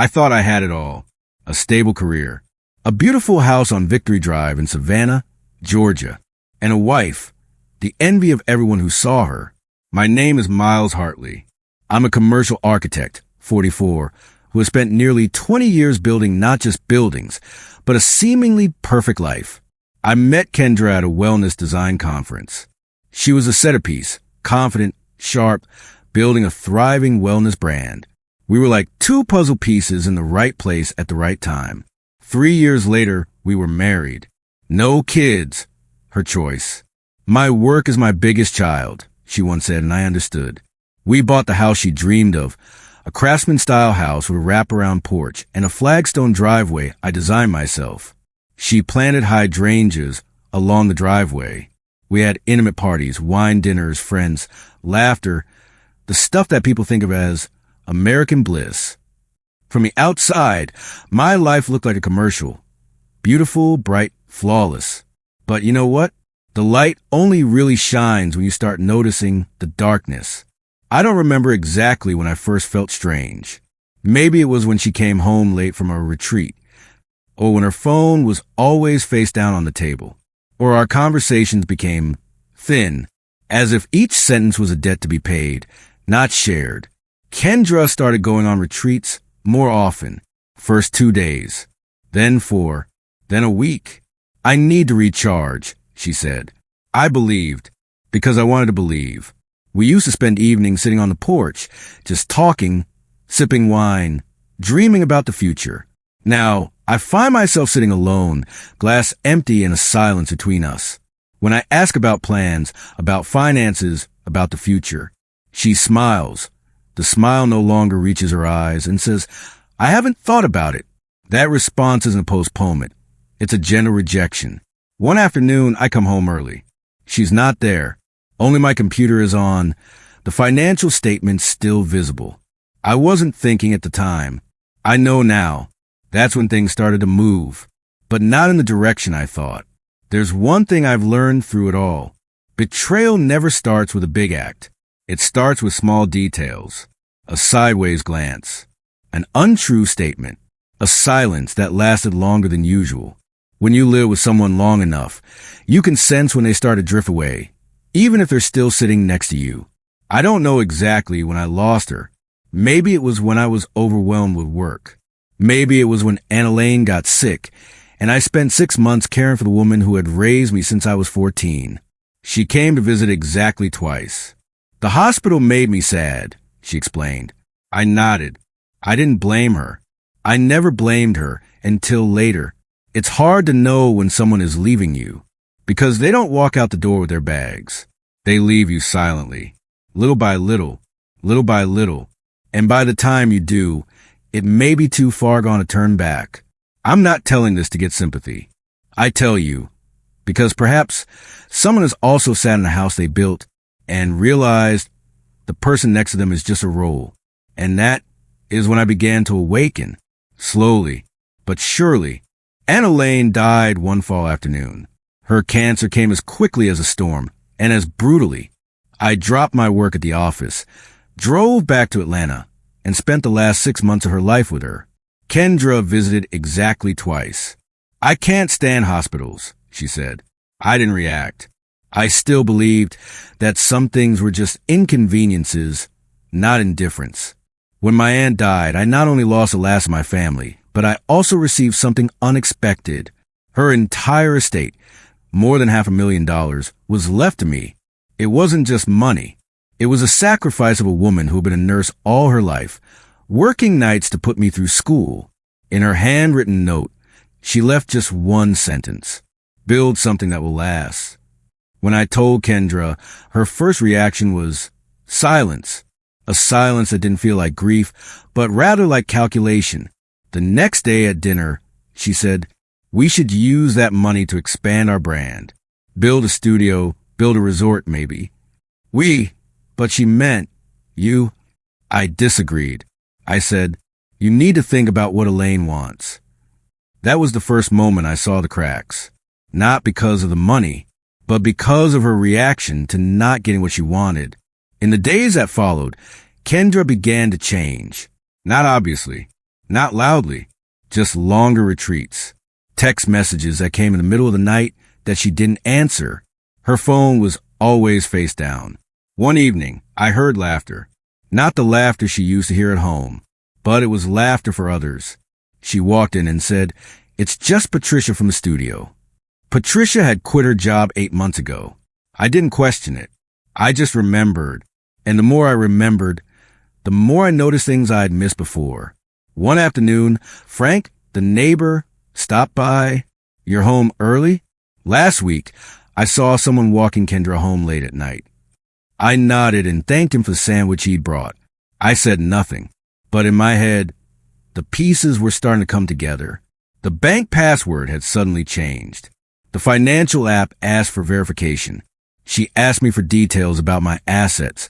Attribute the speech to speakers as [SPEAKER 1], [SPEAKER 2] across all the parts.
[SPEAKER 1] I thought I had it all. A stable career, a beautiful house on Victory Drive in Savannah, Georgia, and a wife, the envy of everyone who saw her. My name is Miles Hartley. I'm a commercial architect, 44, who has spent nearly 20 years building not just buildings, but a seemingly perfect life. I met Kendra at a wellness design conference. She was a centerpiece, confident, sharp, building a thriving wellness brand. We were like two puzzle pieces in the right place at the right time. 3 years later, we were married. No kids. Her choice. My work is my biggest child, she once said, and I understood. We bought the house she dreamed of, a craftsman-style house with a wraparound porch and a flagstone driveway I designed myself. She planted hydrangeas along the driveway. We had intimate parties, wine dinners, friends, laughter, the stuff that people think of as American bliss. From the outside, my life looked like a commercial. Beautiful, bright, flawless. But you know what? The light only really shines when you start noticing the darkness. I don't remember exactly when I first felt strange. Maybe it was when she came home late from a retreat, or when her phone was always face down on the table, or our conversations became thin, as if each sentence was a debt to be paid, not shared. Kendra started going on retreats more often. First 2 days, then 4, then a week. I need to recharge, she said. I believed, because I wanted to believe. We used to spend evenings sitting on the porch, just talking, sipping wine, dreaming about the future. Now, I find myself sitting alone, glass empty in a silence between us. When I ask about plans, about finances, about the future, she smiles. The smile no longer reaches her eyes and says, I haven't thought about it. That response isn't a postponement. It's a gentle rejection. One afternoon, I come home early. She's not there. Only my computer is on. The financial statement's still visible. I wasn't thinking at the time. I know now. That's when things started to move, but not in the direction I thought. There's one thing I've learned through it all. Betrayal never starts with a big act. It starts with small details. A sideways glance. An untrue statement. A silence that lasted longer than usual. When you live with someone long enough, you can sense when they start to drift away, even if they're still sitting next to you. I don't know exactly when I lost her. Maybe it was when I was overwhelmed with work. Maybe it was when Anna-Lane got sick, and I spent 6 months caring for the woman who had raised me since I was 14. She came to visit exactly twice. The hospital made me sad, she explained. I nodded. I didn't blame her. I never blamed her until later. It's hard to know when someone is leaving you, because they don't walk out the door with their bags. They leave you silently, little by little, little by little, and by the time you do, it may be too far gone to turn back. I'm not telling this to get sympathy. I tell you, because perhaps someone has also sat in a house they built and realized the person next to them is just a role. And that is when I began to awaken, slowly, but surely. Anna-Lane died one fall afternoon. Her cancer came as quickly as a storm, and as brutally. I dropped my work at the office, drove back to Atlanta, and spent the last 6 months of her life with her. Kendra visited exactly twice. I can't stand hospitals, she said. I didn't react. I still believed that some things were just inconveniences, not indifference. When my aunt died, I not only lost the last of my family, but I also received something unexpected. Her entire estate, more than $500,000, was left to me. It wasn't just money. It was a sacrifice of a woman who had been a nurse all her life, working nights to put me through school. In her handwritten note, she left just one sentence: build something that will last. When I told Kendra, her first reaction was silence. A silence that didn't feel like grief, but rather like calculation. The next day at dinner, she said, we should use that money to expand our brand. Build a studio, build a resort maybe. But she meant you. I disagreed. I said, you need to think about what Elaine wants. That was the first moment I saw the cracks. Not because of the money, but because of her reaction to not getting what she wanted. In the days that followed, Kendra began to change. Not obviously. Not loudly, just longer retreats. Text messages that came in the middle of the night that she didn't answer. Her phone was always face down. One evening, I heard laughter. Not the laughter she used to hear at home, but it was laughter for others. She walked in and said, "It's just Patricia from the studio." Patricia had quit her job 8 months ago. I didn't question it. I just remembered. And the more I remembered, the more I noticed things I had missed before. One afternoon, Frank, the neighbor, stopped by. "You're home early?" Last week, I saw someone walking Kendra home late at night. I nodded and thanked him for the sandwich he'd brought. I said nothing, but in my head, the pieces were starting to come together. The bank password had suddenly changed. The financial app asked for verification. She asked me for details about my assets,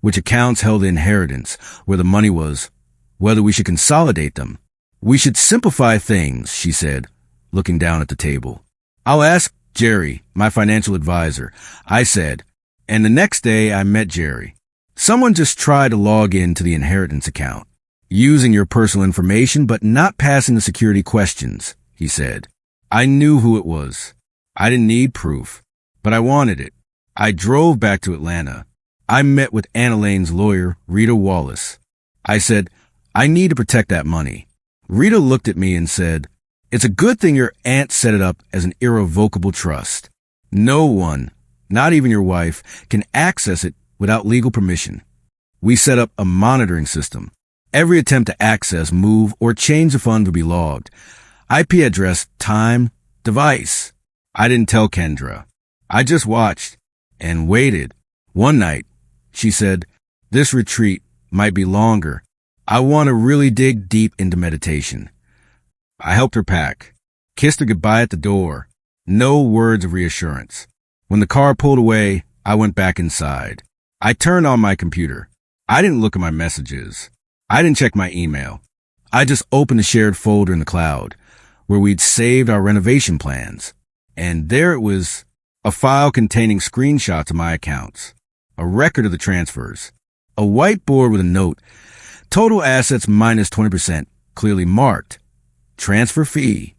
[SPEAKER 1] which accounts held the inheritance, where the money was, whether we should consolidate them. "We should simplify things," she said, looking down at the table. "I'll ask Jerry, my financial advisor," I said, and the next day I met Jerry. "Someone just tried to log into the inheritance account, using your personal information but not passing the security questions," he said. I knew who it was. I didn't need proof, but I wanted it. I drove back to Atlanta. I met with Anna Lane's lawyer, Rita Wallace. I said, "I need to protect that money." Rita looked at me and said, "It's a good thing your aunt set it up as an irrevocable trust. No one, not even your wife, can access it without legal permission. We set up a monitoring system. Every attempt to access, move, or change the fund will be logged. IP address, time, device." I didn't tell Kendra. I just watched and waited. One night, she said, "This retreat might be longer. I want to really dig deep into meditation." I helped her pack, kissed her goodbye at the door. No words of reassurance. When the car pulled away, I went back inside. I turned on my computer. I didn't look at my messages. I didn't check my email. I just opened a shared folder in the cloud where we'd saved our renovation plans. And there it was, a file containing screenshots of my accounts, a record of the transfers, a whiteboard with a note, "Total assets minus 20%, clearly marked. Transfer fee."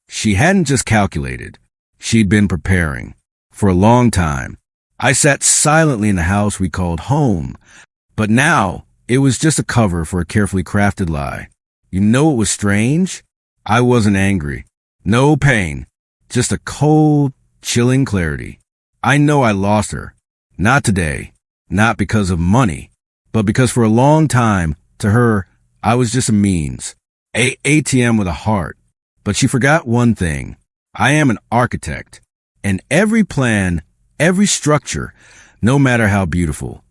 [SPEAKER 1] She hadn't just calculated. She'd been preparing. For a long time. I sat silently in the house we called home. But now, it was just a cover for a carefully crafted lie. You know what was strange? I wasn't angry. No pain. Just a cold, chilling clarity. I know I lost her. Not today. Not because of money. But because for a long time, to her, I was just a means. A ATM with a heart. But she forgot one thing. I am an architect. And every plan, every structure, no matter how beautiful,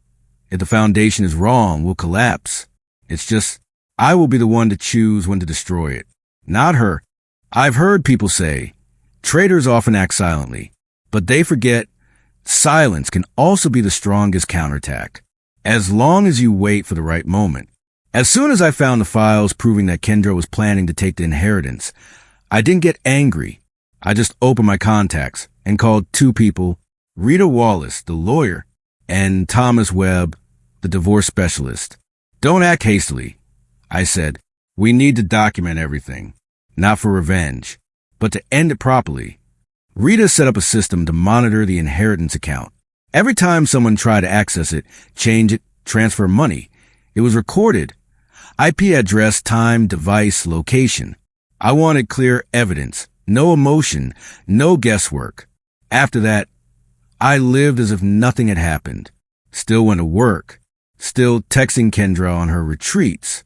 [SPEAKER 1] if the foundation is wrong, will collapse. It's just, I will be the one to choose when to destroy it. Not her. I've heard people say, traitors often act silently, but they forget silence can also be the strongest counterattack, as long as you wait for the right moment. As soon as I found the files proving that Kendra was planning to take the inheritance, I didn't get angry. I just opened my contacts and called two people, Rita Wallace, the lawyer, and Thomas Webb, the divorce specialist. "Don't act hastily," I said. "We need to document everything, not for revenge, but to end it properly." Rita set up a system to monitor the inheritance account. Every time someone tried to access it, change it, transfer money, it was recorded. IP address, time, device, location. I wanted clear evidence, no emotion, no guesswork. After that, I lived as if nothing had happened. Still went to work. Still texting Kendra on her retreats.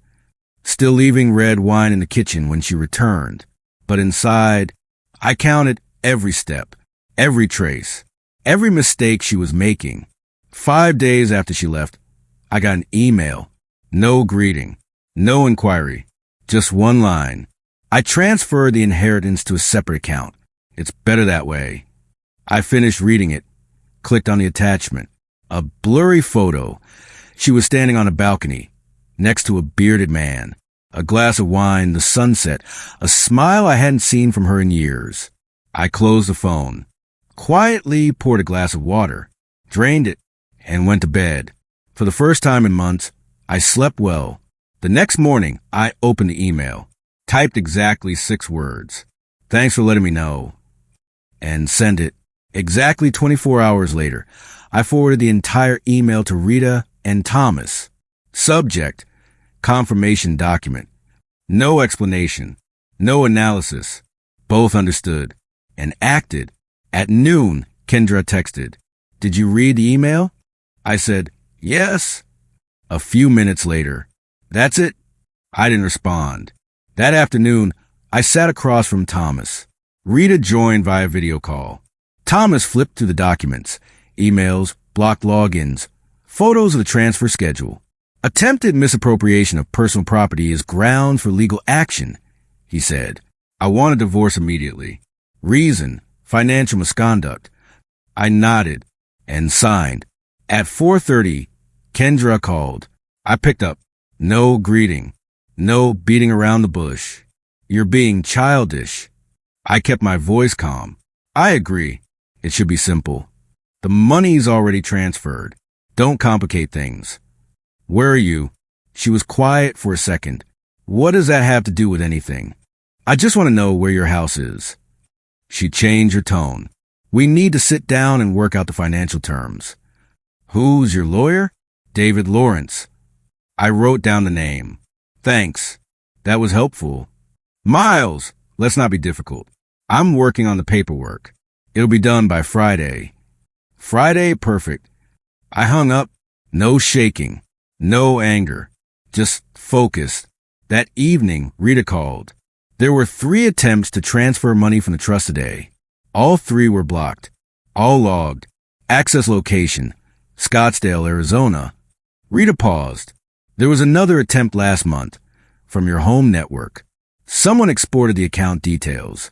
[SPEAKER 1] Still leaving red wine in the kitchen when she returned. But inside, I counted every step, every trace, every mistake she was making. 5 days after she left, I got an email. No greeting, no inquiry, just one line. I transferred the inheritance to a separate account. It's better that way. I finished reading it, clicked on the attachment. A blurry photo. She was standing on a balcony, next to a bearded man. A glass of wine, the sunset, a smile I hadn't seen from her in years. I closed the phone, quietly poured a glass of water, drained it, and went to bed. For the first time in months, I slept well. The next morning, I opened the email, typed exactly 6 words. Thanks for letting me know. And sent it. Exactly 24 hours later, I forwarded the entire email to Rita and Thomas. Subject, confirmation document. No explanation. No analysis. Both understood and acted. At noon, Kendra texted, "Did you read the email?" I said, "Yes." A few minutes later, "That's it." I didn't respond. That afternoon, I sat across from Thomas. Rita joined via video call. Thomas flipped through the documents, emails, blocked logins, photos of the transfer schedule. Attempted misappropriation of personal property is ground for legal action, he said. I want a divorce immediately. Reason, financial misconduct. I nodded and signed. At 4:30, Kendra called. I picked up. No greeting. No beating around the bush. You're being childish. I kept my voice calm. I agree. It should be simple. The money's already transferred. Don't complicate things. Where are you? She was quiet for a second. What does that have to do with anything? I just want to know where your house is. She changed her tone. We need to sit down and work out the financial terms. Who's your lawyer? David Lawrence. I wrote down the name. Thanks. That was helpful. Miles, let's not be difficult. I'm working on the paperwork. It'll be done by Friday. Friday, perfect. I hung up. No shaking. No anger. Just focused. That evening, Rita called. There were 3 attempts to transfer money from the trust today. All 3 were blocked. All logged. Access location, Scottsdale, Arizona. Rita paused. There was another attempt last month from your home network. Someone exported the account details.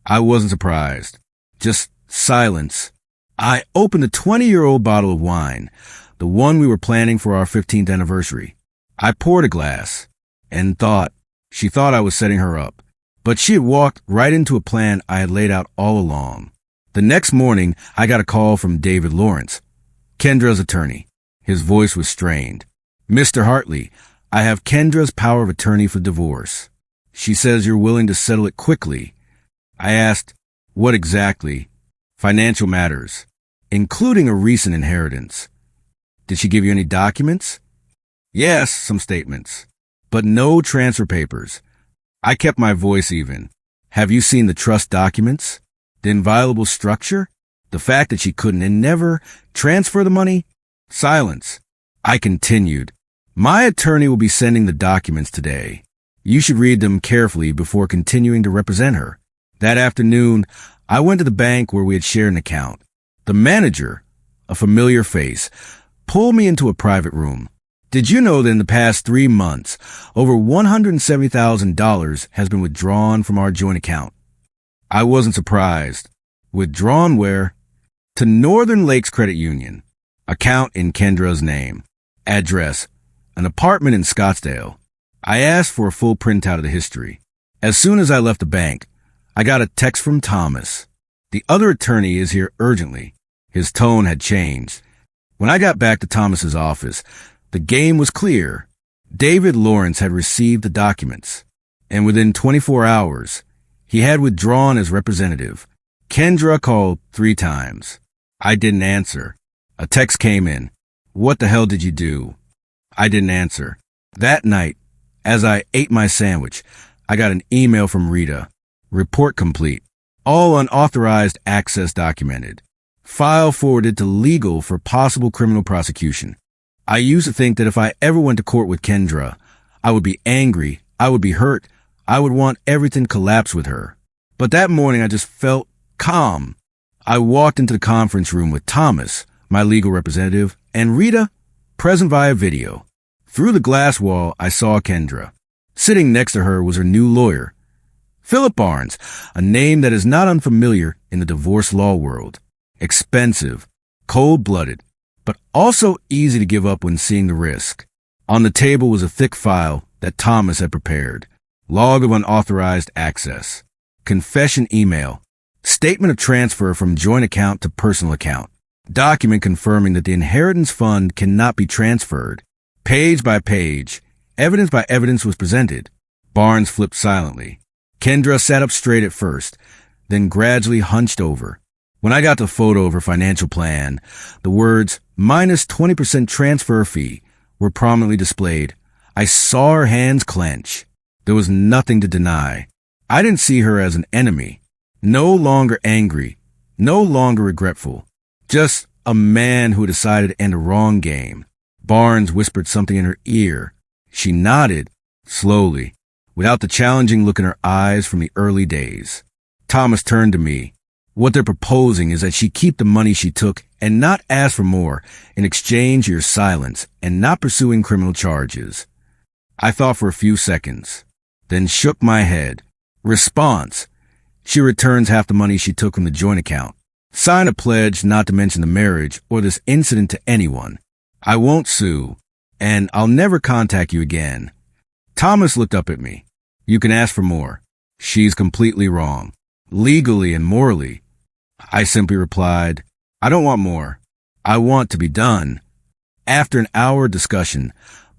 [SPEAKER 1] I wasn't surprised. Just silence. I opened a 20-year-old bottle of wine, the one we were planning for our 15th anniversary. I poured a glass and thought. She thought I was setting her up, but she had walked right into a plan I had laid out all along. The next morning, I got a call from David Lawrence, Kendra's attorney. His voice was strained. Mr. Hartley, I have Kendra's power of attorney for divorce. She says you're willing to settle it quickly. I asked, what exactly? Financial matters, including a recent inheritance. Did she give you any documents? Yes, some statements, but no transfer papers. I kept my voice even. Have you seen the trust documents? The inviolable structure? The fact that she couldn't and never transfer the money? Silence. I continued. My attorney will be sending the documents today. You should read them carefully before continuing to represent her. That afternoon, I went to the bank where we had shared an account. The manager, a familiar face, pulled me into a private room. Did you know that in the past 3 months, over $170,000 has been withdrawn from our joint account? I wasn't surprised. Withdrawn where? To Northern Lakes Credit Union. Account in Kendra's name. Address, an apartment in Scottsdale. I asked for a full printout of the history. As soon as I left the bank, I got a text from Thomas. The other attorney is here urgently. His tone had changed. When I got back to Thomas's office, the game was clear. David Lawrence had received the documents, and within 24 hours, he had withdrawn as representative. Kendra called 3 times. I didn't answer. A text came in. What the hell did you do? I didn't answer. That night, as I ate my sandwich, I got an email from Rita. Report complete. All unauthorized access documented. File forwarded to legal for possible criminal prosecution. I used to think that if I ever went to court with Kendra, I would be angry, I would be hurt, I would want everything to collapse with her. But that morning I just felt calm. I walked into the conference room with Thomas, my legal representative, and Rita, present via video. Through the glass wall, I saw Kendra. Sitting next to her was her new lawyer, Philip Barnes, a name that is not unfamiliar in the divorce law world. Expensive, cold-blooded, but also easy to give up when seeing the risk. On the table was a thick file that Thomas had prepared. Log of unauthorized access. Confession email. Statement of transfer from joint account to personal account. Document confirming that the inheritance fund cannot be transferred. Page by page, Evidence by evidence was presented. Barnes flipped silently. Kendra sat up straight at first, then gradually hunched over. When I got the photo of her financial plan, the words minus 20% transfer fee were prominently displayed. I saw her hands clench. There was nothing to deny. I didn't see her as an enemy. No longer angry. No longer regretful. Just a man who decided to end a wrong game. Barnes whispered something in her ear. She nodded, slowly, without the challenging look in her eyes from the early days. Thomas turned to me. What they're proposing is that she keep the money she took and not ask for more in exchange for your silence and not pursuing criminal charges. I thought for a few seconds, then shook my head. Response: she returns half the money she took from the joint account. Sign a pledge not to mention the marriage or this incident to anyone. I won't sue, and I'll never contact you again. Thomas looked up at me. You can ask for more. She's completely wrong, legally and morally. I simply replied, I don't want more. I want to be done. After an hour discussion,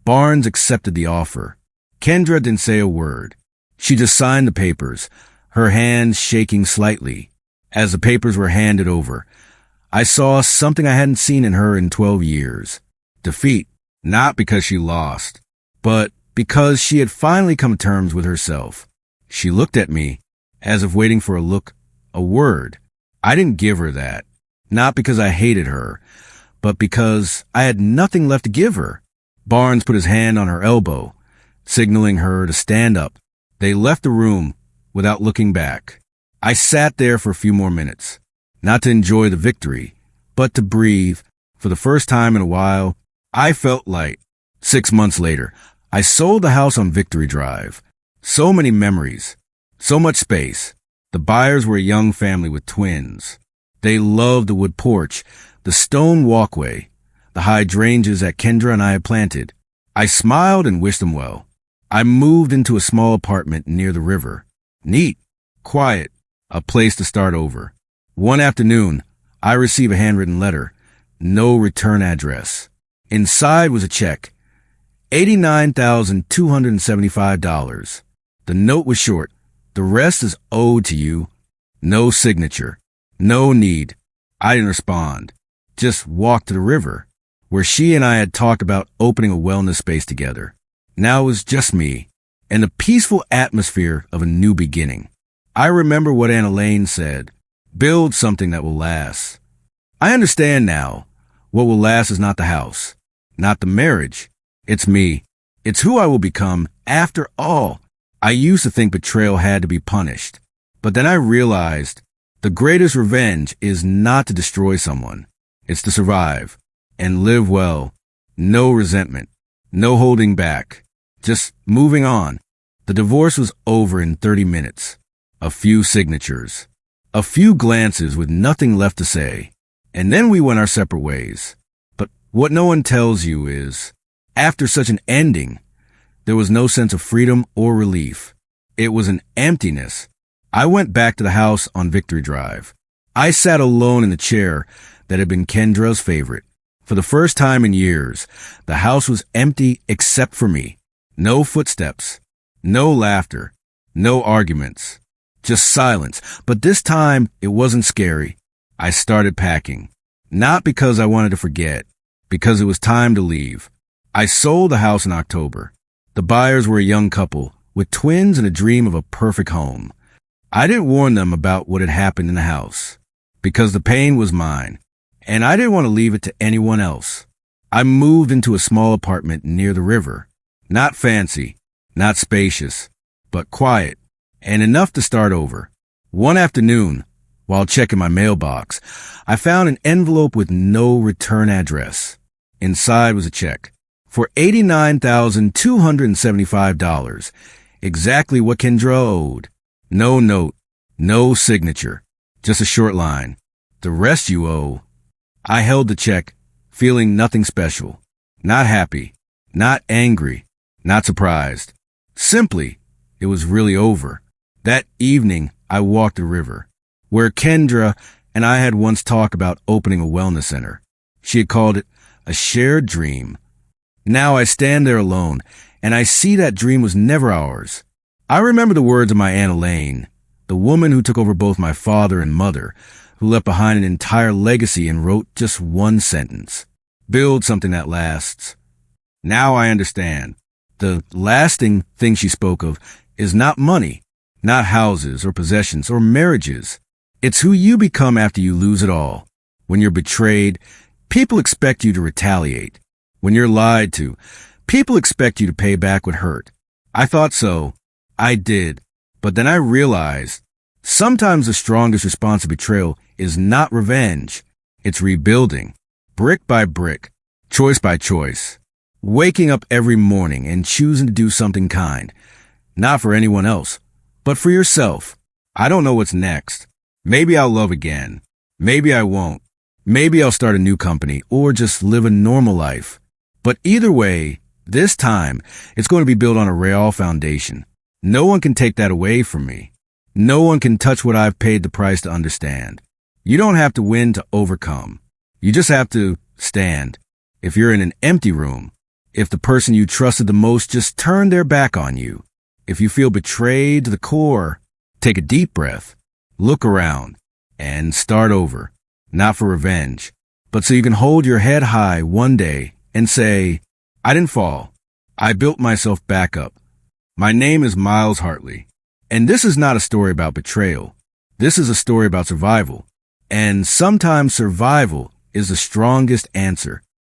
[SPEAKER 1] Barnes accepted the offer. Kendra didn't say a word. She just signed the papers, her hands shaking slightly. As the papers were handed over, I saw something I hadn't seen in her in 12 years. Defeat, not because she lost, but because she had finally come to terms with herself. She looked at me, as if waiting for a look, a word. I didn't give her that, not because I hated her, but because I had nothing left to give her. Barnes put his hand on her elbow, signaling her to stand up. They left the room without looking back. I sat there for a few more minutes, not to enjoy the victory, but to breathe. For the first time in a while, I felt light. 6 months later, I sold the house on Victory Drive. So many memories, so much space. The buyers were a young family with twins. They loved the wood porch, the stone walkway, the hydrangeas that Kendra and I had planted. I smiled and wished them well. I moved into a small apartment near the river. Neat, quiet, a place to start over. One afternoon, I received a handwritten letter. No return address. Inside was a check. $89,275. The note was short. The rest is owed to you. No signature. No need. I didn't respond. Just walked to the river, where she and I had talked about opening a wellness space together. Now it was just me, and the peaceful atmosphere of a new beginning. I remember what Anna Lane said. Build something that will last. I understand now. What will last is not the house, not the marriage. It's me. It's who I will become after all. I used to think betrayal had to be punished, but then I realized the greatest revenge is not to destroy someone. It's to survive and live well. No resentment, no holding back, just moving on. The divorce was over in 30 minutes. A few signatures, a few glances with nothing left to say, and then we went our separate ways. But what no one tells you is, after such an ending, there was no sense of freedom or relief. It was an emptiness. I went back to the house on Victory Drive. I sat alone in the chair that had been Kendra's favorite. For the first time in years, the house was empty except for me. No footsteps, no laughter, no arguments, just silence. But this time, it wasn't scary. I started packing. Not because I wanted to forget, because it was time to leave. I sold the house in October. The buyers were a young couple with twins and a dream of a perfect home. I didn't warn them about what had happened in the house because the pain was mine, and I didn't want to leave it to anyone else. I moved into a small apartment near the river. Not fancy, not spacious, but quiet and enough to start over. One afternoon, while checking my mailbox, I found an envelope with no return address. Inside was a check for $89,275, exactly what Kendra owed. No note, no signature, just a short line. The rest you owe. I held the check, feeling nothing special. Not happy, not angry, not surprised. Simply, it was really over. That evening, I walked the river, where Kendra and I had once talked about opening a wellness center. She had called it a shared dream. Now I stand there alone, and I see that dream was never ours. I remember the words of my Aunt Elaine, the woman who took over both my father and mother, who left behind an entire legacy and wrote just one sentence. Build something that lasts. Now I understand. The lasting thing she spoke of is not money, not houses or possessions or marriages. It's who you become after you lose it all. When you're betrayed, people expect you to retaliate. When you're lied to, people expect you to pay back what hurt. I thought so. I did. But then I realized sometimes the strongest response to betrayal is not revenge. It's rebuilding, brick by brick, choice by choice. Waking up every morning and choosing to do something kind, not for anyone else, but for yourself. I don't know what's next. Maybe I'll love again. Maybe I won't. Maybe I'll start a new company or just live a normal life. But either way, this time, it's going to be built on a real foundation. No one can take that away from me. No one can touch what I've paid the price to understand. You don't have to win to overcome. You just have to stand. If you're in an empty room, if the person you trusted the most just turned their back on you, if you feel betrayed to the core, take a deep breath, look around, and start over. Not for revenge, but so you can hold your head high one day and say, I didn't fall. I built myself back up. My name is Miles Hartley, and this is not a story about betrayal. This is a story about survival. And sometimes survival is the strongest answer